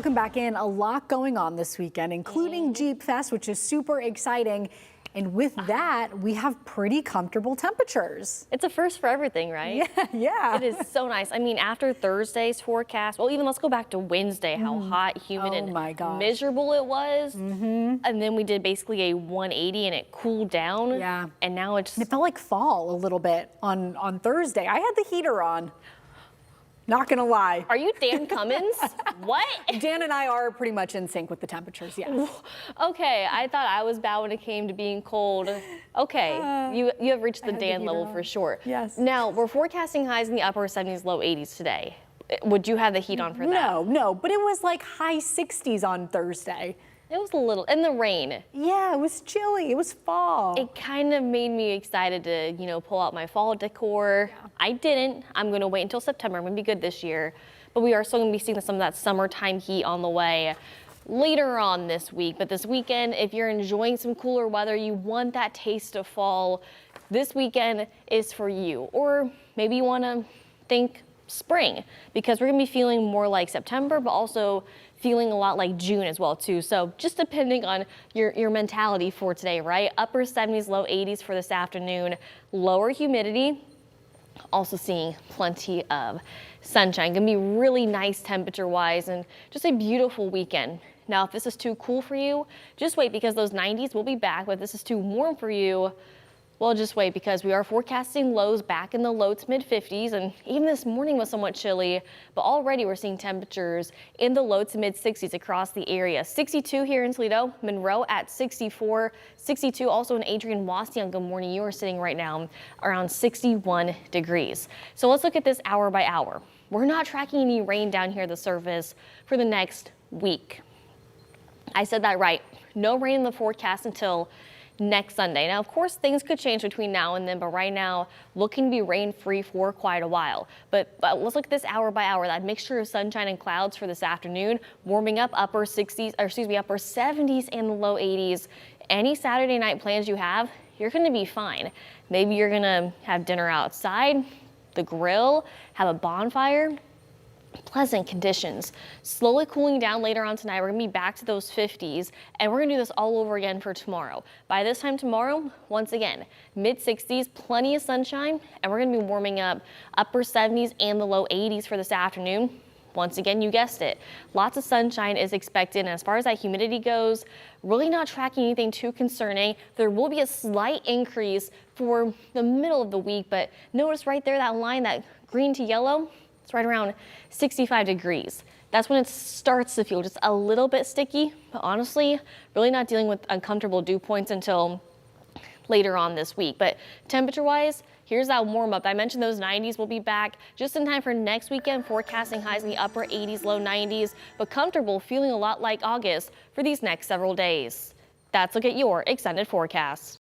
Welcome back in. A lot going on this weekend, including Jeep Fest, which is super exciting. And with that, we have pretty comfortable temperatures. It's a first for everything, right? Yeah. It is so nice. I mean, after Thursday's forecast, well, even let's go back to Wednesday, how hot, humid, and miserable it was. And then we did basically a 180 and it cooled down. Yeah. And now it's... It felt like fall a little bit on Thursday. I had the heater on. Not gonna lie. Are you Dan Cummins? What? Dan and I are pretty much in sync with the temperatures, yes. Okay, I thought I was bad when it came to being cold. Okay, you have reached the Dan level for sure. Yes. Now, we're forecasting highs in the upper 70s, low 80s today. Would you have the heat on for that? No, but it was like high 60s on Thursday. It was a little, in the rain. Yeah, it was chilly, it was fall. It kind of made me excited to, pull out my fall decor. Yeah. I didn't. I'm gonna wait until September. I'm gonna be good this year. But we are still gonna be seeing some of that summertime heat on the way later on this week. But this weekend, if you're enjoying some cooler weather, you want that taste of fall, this weekend is for you. Or maybe you wanna think spring, because we're gonna be feeling more like September, but also feeling a lot like June as well too. So just depending on your mentality for today, right? Upper 70s, low 80s for this afternoon, lower humidity, also seeing plenty of sunshine. Gonna be really nice temperature wise and just a beautiful weekend. Now, if this is too cool for you, just wait, because those 90s will be back. But if this is too warm for you, well, just wait, because we are forecasting lows back in the low to mid 50s, and even this morning was somewhat chilly, but already we're seeing temperatures in the low to mid 60s across the area. 62 here in Toledo, Monroe at 64, 62 also in Adrian, Wasion. Good morning. You are sitting right now around 61 degrees. So let's look at this hour by hour. We're not tracking any rain down here at the surface for the next week. I said that right. No rain in the forecast until next Sunday. Now, of course, things could change between now and then, but right now, looking to be rain-free for quite a while. But let's look at this hour by hour. That mixture of sunshine and clouds for this afternoon, warming up upper 70s and the low 80s. Any Saturday night plans you have, you're going to be fine. Maybe you're going to have dinner outside, the grill, have a bonfire. Pleasant conditions. Slowly cooling down later on tonight. We're gonna be back to those 50s, and we're gonna do this all over again for tomorrow. By this time tomorrow, once again, mid 60s, plenty of sunshine, and we're gonna be warming up upper 70s and the low 80s for this afternoon. Once again, you guessed it, lots of sunshine is expected, and as far as that humidity goes, really not tracking anything too concerning. There will be a slight increase for the middle of the week, but notice right there that line, that green to yellow, it's right around 65 degrees. That's when it starts to feel just a little bit sticky, but honestly, really not dealing with uncomfortable dew points until later on this week. But temperature-wise, here's that warm-up. I mentioned those 90s will be back just in time for next weekend, forecasting highs in the upper 80s, low 90s, but comfortable, feeling a lot like August for these next several days. That's a look at your extended forecast.